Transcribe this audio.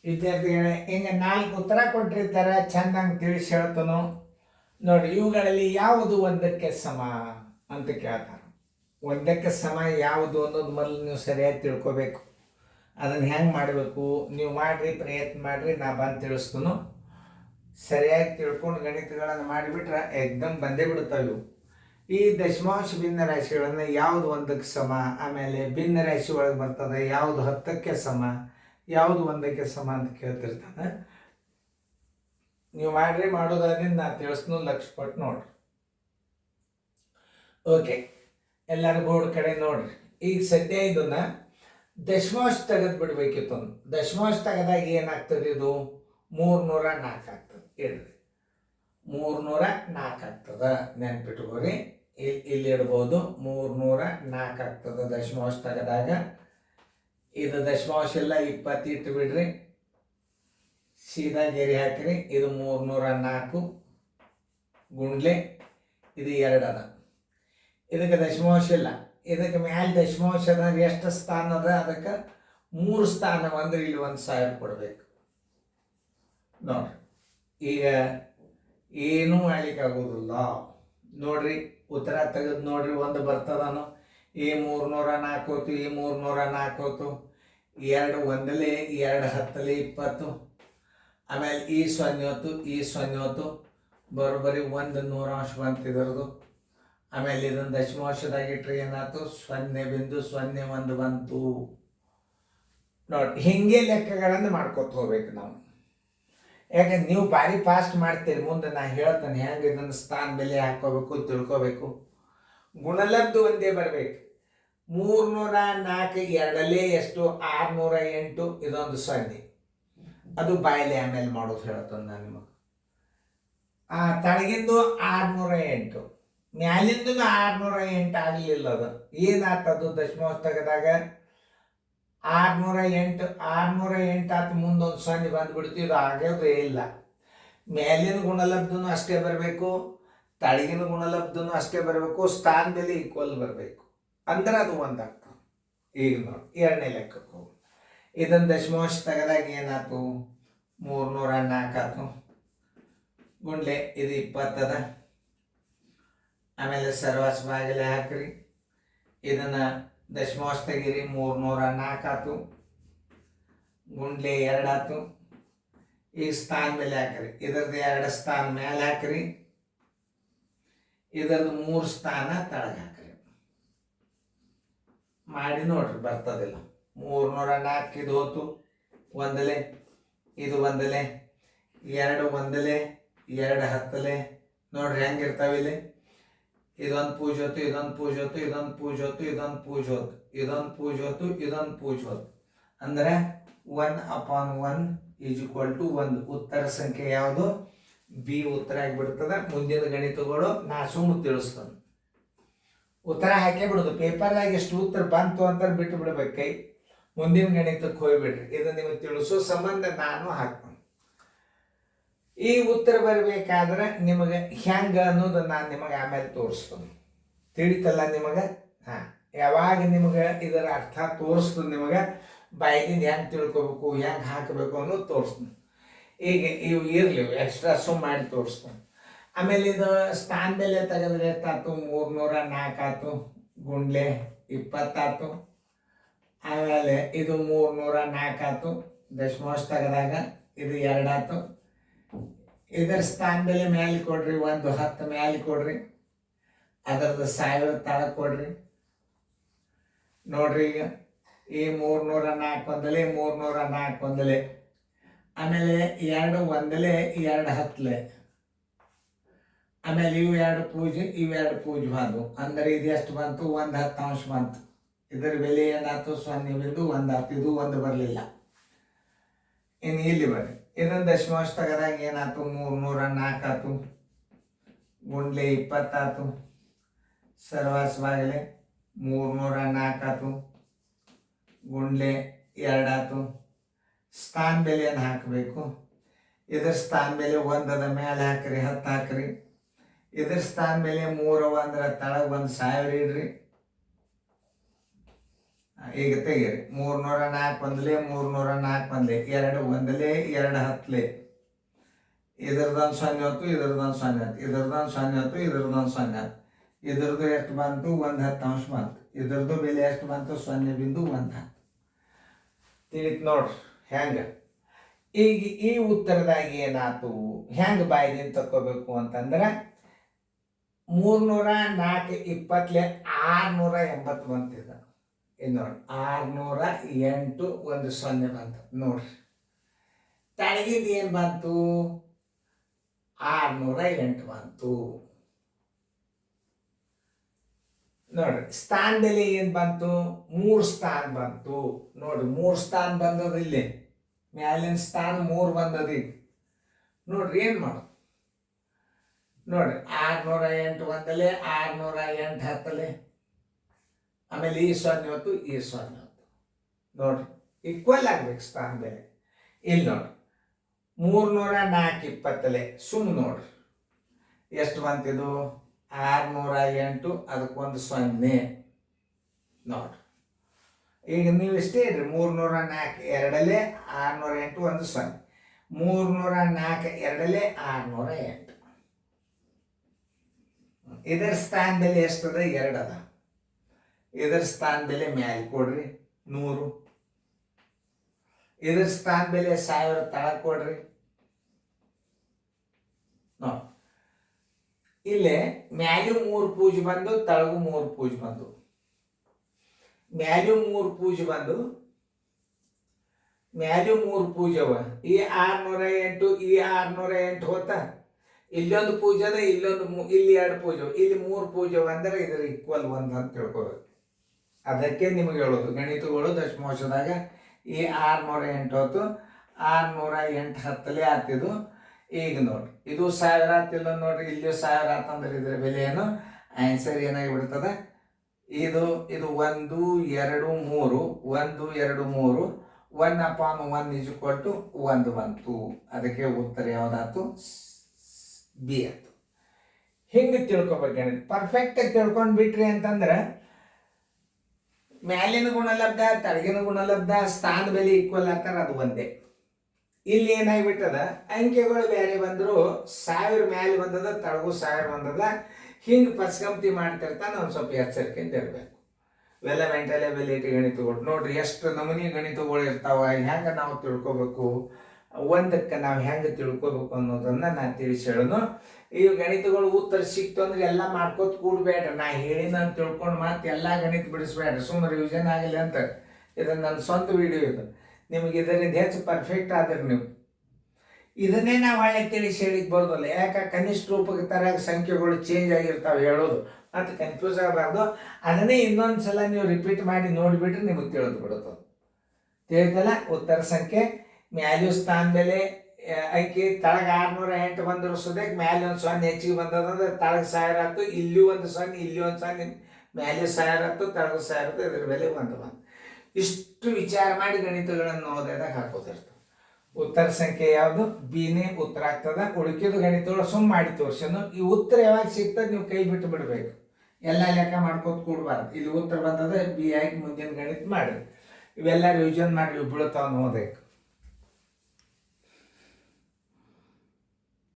ವಿದ್ಯಾರ್ಥಿಗಳೇ, ಹಿಂಗೆ 4 ಉತ್ತರ ಕೊಟ್ಟಿರ್ತಾರೆ, ಚಂದಂಗೆ ತಿಳಿಸಿ ಹೇಳ್ತಾನು. ನೋಡಿ, ಇವುಗಳಲ್ಲಿ ಯಾವುದು ಒಂದಕ್ಕೆ ಸಮ ಅಂತ ಕೇಳ್ತಾರೆ. ಒಂದಕ್ಕೆ ಸಮ ಯಾವುದು ಅನ್ನೋದು ಮೊದಲು ನೀವು ಸರಿಯಾಗಿ ತಿಳ್ಕೊಬೇಕು. ಅದನ್ನು ಹೆಂಗೆ ಮಾಡಬೇಕು ನೀವು ಮಾಡಿರಿ, ಪ್ರಯತ್ನ ಮಾಡಿರಿ, ನಾ ಬಂದು ತಿಳಿಸ್ತನು. ಸರಿಯಾಗಿ ತಿಳ್ಕೊಂಡು ಗಣಿತಗಳನ್ನು ಮಾಡಿಬಿಟ್ರೆ ಎಕ್ದಮ್ ಬಂದೇ ಬಿಡ್ತಾವೆ ಇವು. ಈ ದಶಮಾಂಶ ಭಿನ್ನ ರಾಶಿಗಳನ್ನು ಯಾವುದು ಒಂದಕ್ಕೆ ಸಮ, ಆಮೇಲೆ ಭಿನ್ನ ರಾಶಿ ಒಳಗೆ ಬರ್ತದೆ ಯಾವುದು 10ಕ್ಕೆ ಸಮ, ಯಾವುದು ಒಂದಕ್ಕೆ ಸಮ ಅಂತ ಕೇಳ್ತಿರ್ತಾನೆ. ನೀವು ಮಾಡ್ರಿ, ಮಾಡೋದಾದ್ರಿಂದ ನಾ ತಿಳಿಸ್ನು, ಲಕ್ಷ ಕೊಟ್ಟು ನೋಡ್ರಿ. ಓಕೆ, ಎಲ್ಲರೂ ಬೋರ್ಡ್ ಕಡೆ ನೋಡ್ರಿ. ಈಗ ಸದ್ಯ ಇದನ್ನ ದಶಮಾಂಶ ತೆಗೆದು ಬಿಡ್ಬೇಕಿತ್ತು. ದಶಮಾಂಶ ತೆಗೆದಾಗ ಏನಾಗ್ತದೆ? ಇದು 304 ಆಗ್ತದೆ. ಹೇಳ್ರಿ, 304 ಆಗ್ತದ. ನೆನ್ಪಿಟ್ಕೋರಿ, ಇಲ್ಲಿ ಇಡ್ಬೋದು. 304 ಆಗ್ತದೆ ದಶಮಾಂಶ ತೆಗೆದಾಗ. ಇದು ದಶಮಾಂಶ ಎಲ್ಲ 20 ಇಟ್ಟು ಬಿಡ್ರಿ, ಸೀದಾ ಗೆರೆ ಹಾಕಿರಿ. ಇದು 304 ಗುಂಡ್ಲೆ ಇದು 2 ಅದ. ಇದಕ್ಕೆ ದಶಮಾಂಶ ಇಲ್ಲ. ಇದಕ್ಕೆ ಮ್ಯಾಲೆ ದಶಮಾಂಶ ಅದ. ಎಷ್ಟು ಸ್ಥಾನ ಅದ? ಅದಕ್ಕೆ 3 ಸ್ಥಾನ ಅಂದ್ರೆ ಇಲ್ಲಿ 1000 ಕೊಡ್ಬೇಕು. ನೋಡ್ರಿ, ಈಗ ಏನೂ ಮಾಡ್ಲಿಕ್ಕೆ ಆಗೋದಿಲ್ಲ. ನೋಡ್ರಿ, ಉತ್ತರ ತೆಗೆದು ನೋಡ್ರಿ, ಒಂದು ಬರ್ತದಾನು. ಈ 304 ಹೋತು, ಈ 304 ಹೋತು. 2 ಒಂದಲೇ, 2 10ಲೇ 20. ಆಮೇಲೆ ಈ 0 ಹೋತು, ಈ 0 ಹೋತು. ಬರೋಬ್ಬರಿ 1 ನೂರಾಂಶ ಬಂತು ಇದರದು. ಆಮೇಲೆ ಇದನ್ನು ದಶಮಾಂಶದಾಗ ಇಟ್ಟರೆ ಏನಾಯ್ತು? 0.01 ಬಂತು. ನೋಡಿ, ಹಿಂಗೆ ಲೆಕ್ಕಗಳನ್ನು ಮಾಡ್ಕೊತ ಹೋಗ್ಬೇಕು ನಾವು. ಯಾಕಂದ್ರೆ ನೀವು ಭಾರಿ ಫಾಸ್ಟ್ ಮಾಡ್ತೀರಿ. ಮುಂದೆ ನಾನು ಹೇಳ್ತೇನೆ ಹೆಂಗೆ ಇದನ್ನು ಸ್ಥಾನ ಬೆಲೆ ಹಾಕೋಬೇಕು, ತಿಳ್ಕೋಬೇಕು. ಗುಣಲಬ್ಧ ಒಂದೇ ಬರಬೇಕು. 304 2ಲೇ ಎಷ್ಟು? 608. ಇದೊಂದು 0. ಅದು ಬಾಯಲೆ ಆಮೇಲೆ ಮಾಡೋದು ಹೇಳ್ತೇನೆ ನಾನು ನಿಮಗೆ. ತಳಗಿಂದು 608, ಮ್ಯಾಲಿಂದು 608 ಆಗಲಿಲ್ಲ. ಅದು ಏನಾಗ್ತದು? ದಶಮಾಂಶ ತೆಗೆದಾಗ 608 ಆತು. ಮುಂದೊಂದು 0 ಬಂದ್ಬಿಡ್ತು. ಇದು ಆಗೋದೇ ಇಲ್ಲ. ಮ್ಯಾಲಿನ ಗುಣಲಬ್ಧನೂ ಅಷ್ಟೇ ಬರಬೇಕು, ತಳಗಿನ ಗುಣಲಬ್ಧನೂ ಅಷ್ಟೇ ಬರಬೇಕು. ಸ್ಥಾನ ಬೆಲೆ ಈಕ್ವಲ್ ಬರಬೇಕು, ಅಂದ್ರೆ ಅದು ಒಂದಾಗ್ತದೆ. ಈಗ ನೋಡಿ, 2ನೇ ಲೆಕ್ಕಕ್ಕೆ ಹೋಗು. ಇದನ್ನು ದಶಮಾಂಶ ತೆಗೆದಾಗ ಏನಾಯ್ತು? 304 ಆಯ್ತು. ಗುಂಡ್ಲೆ ಇದು 20 ಅದ. ಆಮೇಲೆ ಸರ್ವಾಸ ಬಾಗಿಲೆ ಹಾಕ್ರಿ. ಇದನ್ನು ದಶಮಾಂಶ ತೆಗೀರಿ. 304 ಆಯ್ತು. ಗುಂಡ್ಲೆ 2 ಆಯ್ತು. ಈಗ ಸ್ಥಾನ ಮೇಲೆ ಹಾಕ್ರಿ. ಇದರದ್ದು 2 ಸ್ಥಾನ ಮೇಲೆ ಹಾಕ್ರಿ. ಇದರದ್ದು 3 ಸ್ಥಾನ ತಳಗೆ ಹಾಕ್ರಿ. ಮಾಡಿ ನೋಡ್ರಿ, ಬರ್ತದಿಲ್ಲ. 304 ಇದು ಹೋತು. ಒಂದಲೇ, ಇದು ಒಂದಲೇ, 2 ಒಂದಲೇ, 2 10ಲೇ. ನೋಡ್ರಿ ಹೆಂಗಿರ್ತಾವೆ ಇಲ್ಲಿ. ಇದೊಂದು ಪೂಜೆ ಹೋತು, ಇದೊಂದು ಪೂಜೆ ಹೋತು, ಇದೊಂದು ಪೂಜೆ ಹೋತು, ಇದೊಂದು ಪೂಜೆ ಹೋತು, ಇದೊಂದು ಪೂಜೆ ಹೋತು, ಇದೊಂದು ಪೂಜೆ ಹೋತು. ಅಂದ್ರೆ 1/1 = 1. ಉತ್ತರ ಸಂಖ್ಯೆ ಯಾವುದು? ಬಿ ಉತ್ತರ ಆಗಿಬಿಡ್ತದೆ. ಮುಂದಿನ ಗಣಿತಗಳು ನಾ ಸುಮ್ಮ ತಿಳಿಸ್ತಾನೆ. ಉತ್ತರ ಹಾಕೇ ಬಿಡೋದು. ಪೇಪರ್ದಾಗ ಎಷ್ಟು ಉತ್ತರ ಬಂತು ಅಂತ ಬಿಟ್ಟು ಬಿಡ್ಬೇಕು. ಕೈ ಮುಂದಿನ ಗಣಿತಕ್ಕೆ ಹೋಗ್ಬಿಡ್ರಿ. ಇದು ನಿಮಗೆ ತಿಳಿಸೋ ಸಂಬಂಧ ನಾನು ಹಾಕ್ತೇನೆ. ಈ ಉತ್ತರ ಬರಬೇಕಾದ್ರೆ ನಿಮಗೆ ಹೆಂಗೆ ಅನ್ನೋದು ನಾನು ನಿಮಗೆ ಆಮೇಲೆ ತೋರಿಸ್ತೇನೆ. ತಿಳಿತಲ್ಲ ನಿಮಗೆ? ಯಾವಾಗ ನಿಮಗೆ ಇದರ ಅರ್ಥ ತೋರಿಸ್ತದೆ, ನಿಮಗೆ ಬಾಯಿದಿಂದ ಹೆಂಗೆ ತಿಳ್ಕೊಬೇಕು, ಹೆಂಗೆ ಹಾಕಬೇಕು ಅನ್ನೋದು ತೋರಿಸ್ತೀನಿ. ಈಗ ಇವು ಇರಲಿ, ಎಕ್ಸ್ಟ್ರಾ ಮಾಡಿ ತೋರಿಸ್ತೀನಿ. ಆಮೇಲೆ ಇದು ಸ್ಥಾನ ಬೆಲೆ ತೆಗೆದ್ರೆ ಎಷ್ಟಾಯ್ತು? 304 ಆಯ್ತು. ಗುಂಡ್ಲೆ 20 ಆಯ್ತು. ಆಮೇಲೆ ಇದು 304 ಆಯ್ತು. ದಶಮಾಂಶ ತೆಗೆದಾಗ ಇದು 2 ಆಯ್ತು. ಇದರ ಸ್ಥಾನ ಬೆಲೆ ಮೇಲೆ ಕೊಡ್ರಿ. 110 ಮೇಲೆ ಕೊಡ್ರಿ. ಅದರದ್ದು 1000 ತಳಗೆ ಕೊಡ್ರಿ. ನೋಡ್ರಿ, ಈಗ ಈ 304 ಒಂದಲೇ, 304 ಒಂದಲೇ. ಆಮೇಲೆ 2 ಒಂದಲೇ, 2 10ಲೇ. ಆಮೇಲೆ ಇವು 2 ಪೂಜೆ, ಇವು 2 ಪೂಜೆ ಬಂದು. ಅಂದರೆ ಇದು ಎಷ್ಟು ಬಂತು? 1/10 ಬಂತು. ಇದರ ಬೆಲೆ ಏನಾಯ್ತು? 0.1 ಆಯ್ತು. ಇದು 1 ಬರಲಿಲ್ಲ. ಇನ್ನು ಇಲ್ಲಿ ಬರ್ರಿ. ಇದನ್ನು ದಶಮಾಂಶ ತೆಗೆದಾಗ ಏನಾಯ್ತು? 304 ಆಯ್ತು. ಗುಂಡ್ಲೆ 20 ಆಯ್ತು. ಸರ್ವಾಸ ಬಾಗಿಲೆ 304 ಆಯ್ತು. ಗುಂಡ್ಲೆ 2 ಆಯ್ತು. ಸ್ಥಾನ ಬೆಲೆಯನ್ನು ಹಾಕಬೇಕು. ಇದರ ಸ್ಥಾನ ಬೆಲೆ 1 ಅದ, ಮೇಲೆ ಹಾಕ್ರಿ. 10 ಹಾಕ್ರಿ. ಇದ್ರ ಸ್ಥಾನ ಬೆಲೆ 3 ಅಂದ್ರೆ ತಳಗೆ 1000 ಇಡ್ರಿ. ಈಗ ತೆಗೀರಿ. 304 ಬಂದಲೆ 304 ಬಂದಲೆ 2 ಒಂದಲೆ 2 ಹತ್ತಲೆ ಇದ್ರದೊಂದು 0 ಹೊತ್ತು ಇದ್ರದೊಂದು 0 ಹೊತ್ತು ಇದ್ರದೊಂದು 0 ಹೊತ್ತು ಇದ್ರದೊಂದು 0 ಹೊತ್ತು ಇದ್ರದ್ದು ಎಷ್ಟು ಬಂತು 1/10 ಬಂತು. ಇದ್ರದ್ದು ಬೆಲೆ ಎಷ್ಟು ಬಂತು 0.1 ತಿಳಿತು ನೋಡ್ರಿ ಹೆಂಗೆ. ಈಗ ಈ ಉತ್ತರದಾಗ ಏನಾಯ್ತು ಹೆಂಗೆ ಬಾಯಿದಿಂದ ತಕ್ಕೋಬೇಕು ಅಂತಂದ್ರೆ 304 20 680 ಬಂತಿದ್ದ. ಇದು ನೋಡಿ 608 ಒಂದು 0 ಬಂತು ನೋಡ್ರಿ. ತಳಗಿಂದ ಏನು ಬಂತು 608 ಬಂತು ನೋಡ್ರಿ. ಸ್ಥಾನ ಬೆಲೆ ಏನು ಬಂತು 3 ಸ್ಥಾನ ಬಂತು ನೋಡ್ರಿ. 3 ಸ್ಥಾನ ಬಂದದ ಇಲ್ಲಿ ಮ್ಯಾಲಿನ ಸ್ಥಾನ 3 ಬಂದದ. ಈಗ ನೋಡ್ರಿ ಏನು ಮಾಡು ನೋಡ್ರಿ 608 ಒಂದಲೆ 608 ಹತ್ತಲೆ ಆಮೇಲೆ ಈ 0 ಹೊತ್ತು ಈ 0 ಹೊತ್ತು ನೋಡ್ರಿ ಈಕ್ವಲ್ ಆಗ್ಬೇಕು ಸ್ಥಾನ ಬೆಲೆ. ಇಲ್ಲಿ ನೋಡ್ರಿ 304 20 ಸುಮ್ಮನೆ ನೋಡ್ರಿ ಎಷ್ಟು ಬಂತಿದು 608 ಅದಕ್ಕೊಂದು 0 ನೋಡ್ರಿ. ಈಗ ನೀವು ಇಷ್ಟೇ ಇಡ್ರಿ 304 ಎರಡಲೆ 608 ಒಂದು 0 304 ಎರಡಲೆ 608 ಇದರ ಸ್ಥಾನ ಬೆಲೆ ಎಷ್ಟದ 2 ಅದ. ಇದರ ಸ್ಥಾನ ಬೆಲೆ ಮ್ಯಾಲೆ ಕೊಡ್ರಿ 100. ಇದರ ಸ್ಥಾನ ಬೆಲೆ 1000 ತಳಗ ಕೊಡ್ರಿ ನೋಡಿ. ಇಲ್ಲೇ ಮ್ಯಾಲೂ 3 ಪೂಜೆ ಬಂದು ತಳಗು 3 ಪೂಜೆ ಬಂದು ಮ್ಯಾಲೂ 3 ಪೂಜೆ ಬಂದು ಮ್ಯಾಲೂ 3 ಪೂಜವ. ಈ 608 ಈ 608 ಹೋತ ಇಲ್ಲೊಂದು ಪೂಜೆ ಅದ ಇಲ್ಲೊಂದು ಇಲ್ಲಿ 2 ಪೂಜೆ ಇಲ್ಲಿ 3 ಪೂಜೆ ಅಂದ್ರೆ ಇದ್ರ ಈಕ್ವಲ್ 1 ಅಂತ ತಿಳ್ಕೊಬೇಕು. ಅದಕ್ಕೆ ನಿಮಗೆ ಹೇಳೋದು ಗಣಿತಗಳು ದಶಮಾಂಶದಾಗ ಈ 608 ಹೊತ್ತು 608 ಹತ್ತಲೆ ಆತಿದು. ಈಗ ನೋಡ್ರಿ ಇದು 1000 ಆತಿಲ್ಲ ನೋಡ್ರಿ. ಇಲ್ಲಿ 1000 ಆತಂದ್ರೆ ಇದ್ರ ಬೆಲೆ ಏನು ಆನ್ಸರ್ ಏನಾಗಿಬಿಡ್ತದ ಇದು 1 2 3 1 2 3 1/1 1 ಬಂತು. ಅದಕ್ಕೆ ಉತ್ತರ ಯಾವ್ದಾಯ್ತು ಬಿ ಆಯ್ತು. ಹಿಂಗೆ ತಿಳ್ಕೊಬೇಕು. ಪರ್ಫೆಕ್ಟ್ ಆಗಿ ತಿಳ್ಕೊಂಡು ಬಿಟ್ರಿ ಅಂತಂದ್ರೆ ಮ್ಯಾಲಿನ ಗುಣಲಬ್ಧ ತಳಗಿನ ಗುಣಲಬ್ಧ ಸ್ಥಾನ ಬೆಲೆ ಈಕ್ವಲ್ ಆಗ್ತಾರೆ ಅದು ಒಂದೇ. ಇಲ್ಲಿ ಏನಾಗ್ಬಿಟ್ಟದ ಅಂಕೆಗಳು ಬೇರೆ ಬಂದ್ರು 1000 ಮ್ಯಾಲೆ ಬಂದದ ತಳಗು 1000 ಬಂದದ. ಹಿಂಗೆ ಪಸ್ಕಂತಿ ಮಾಡ್ತಿರ್ತಾನೆ ಒಂದು ಸ್ವಲ್ಪ ಎಚ್ಚರಿಕೆಯಿಂದ ಇರಬೇಕು. ಇವೆಲ್ಲ ಮೆಂಟಲ್ ಎಬಿಲಿಟಿ ಗಣಿತಗಳು ನೋಡ್ರಿ ಎಷ್ಟು ನಮೂನಿ ಗಣಿತಗಳು ಇರ್ತಾವ. ಹೆಂಗೆ ನಾವು ತಿಳ್ಕೊಬೇಕು ಒಂದಕ್ಕೆ ನಾವು ಹೆಂಗೆ ತಿಳ್ಕೊಬೇಕು ಅನ್ನೋದನ್ನ ನಾನು ತಿಳಿಸಿ ಹೇಳೋದು. ಈ ಗಣಿತಗಳು ಉತ್ತರ ಸಿಕ್ತು ಅಂದ್ರೆ ಎಲ್ಲ ಮಾಡ್ಕೋತ ಕೂಡ್ಬೇಡ್ರಿ. ನಾ ಹೇಳಿನ ತಿಳ್ಕೊಂಡು ಮತ್ತೆ ಎಲ್ಲ ಗಣಿತ ಬಿಡಿಸ್ಬೇಡ್ರಿ. ಸುಮ್ಮನೆ ರಿವಿಷನ್ ಆಗಲಿ ಅಂತ ಇದು ನನ್ನ ಸ್ವಂತ ವಿಡಿಯೋ ಇದು. ನಿಮಗೆ ಇದರಿಂದ ಹೆಚ್ಚು ಪರ್ಫೆಕ್ಟ್ ಆದ್ರಿ ನೀವು ಇದನ್ನೇ ನಾವು ಒಳ್ಳೆ ತಿಳಿಸಿ ಹೇಳಿಕ್ ಬರೋದಲ್ಲ. ಯಾಕೆ ಕನಿಷ್ಠ ರೂಪಕ್ಕೆ ತರ ಸಂಖ್ಯೆಗಳು ಚೇಂಜ್ ಆಗಿರ್ತಾವೆ ಹೇಳೋದು ಮತ್ತು ಕನ್ಫ್ಯೂಸ್ ಆಗಬಾರ್ದು. ಅದನ್ನೇ ಇನ್ನೊಂದು ಸಲ ನೀವು ರಿಪೀಟ್ ಮಾಡಿ ನೋಡಿಬಿಟ್ರೆ ನಿಮಗೆ ತಿಳಿದು ಬಿಡುತ್ತೆ. ತಿಳಿದಲ್ಲ ಉತ್ತರ ಸಂಖ್ಯೆ ಮ್ಯಾಲ್ಯೂ ಸ್ಥಾನ ಬೆಲೆ ಅಂಕಿ ತಳಗ 608 ಬಂದ್ರು ಸುದಕ್ಕೆ ಮ್ಯಾಲೆ ಒಂದು 0 ಹೆಚ್ಚಿಗೆ ಬಂದದಂದ್ರೆ ತಳಗ 1000 ಆಯ್ತು. ಇಲ್ಲಿ ಒಂದು 0 ಇಲ್ಲಿ ಒಂದು 0 ಮ್ಯಾಲೆ 1000 ಆಯ್ತು ತಳಗ 1000 ಆಯ್ತು. ಇದ್ರ ಬೆಲೆ 1 ಬಂತು. ಇಷ್ಟು ವಿಚಾರ ಮಾಡಿ ಗಣಿತಗಳನ್ನು ಓದಿದಾಗ ಹಾಕೋದಿರ್ತವೆ. ಉತ್ತರ ಸಂಖ್ಯೆ ಯಾವುದು ಬಿನೇ ಉತ್ತರ ಆಗ್ತದ. ಉಳಿಕಿದ ಗಣಿತಗಳು ಸುಮ್ಮ ಮಾಡಿ ತೋರ್ಸನು. ಈ ಉತ್ತರ ಯಾವಾಗ ಸಿಗ್ತದೆ ನೀವು ಕೈ ಬಿಟ್ಟು ಬಿಡಬೇಕು. ಎಲ್ಲ ಲೆಕ್ಕ ಮಾಡ್ಕೋತ ಕೂಡಬಾರ್ದು. ಇಲ್ಲಿ ಉತ್ತರ ಬಂದದ ಬಿ ಆಗಿ ಮುಂದಿನ ಗಣಿತ ಮಾಡಿ ಇವೆಲ್ಲ ರಿವಿಷನ್ ಮಾಡಿ ಬೀಳ್ತಾವ ಓದಬೇಕು.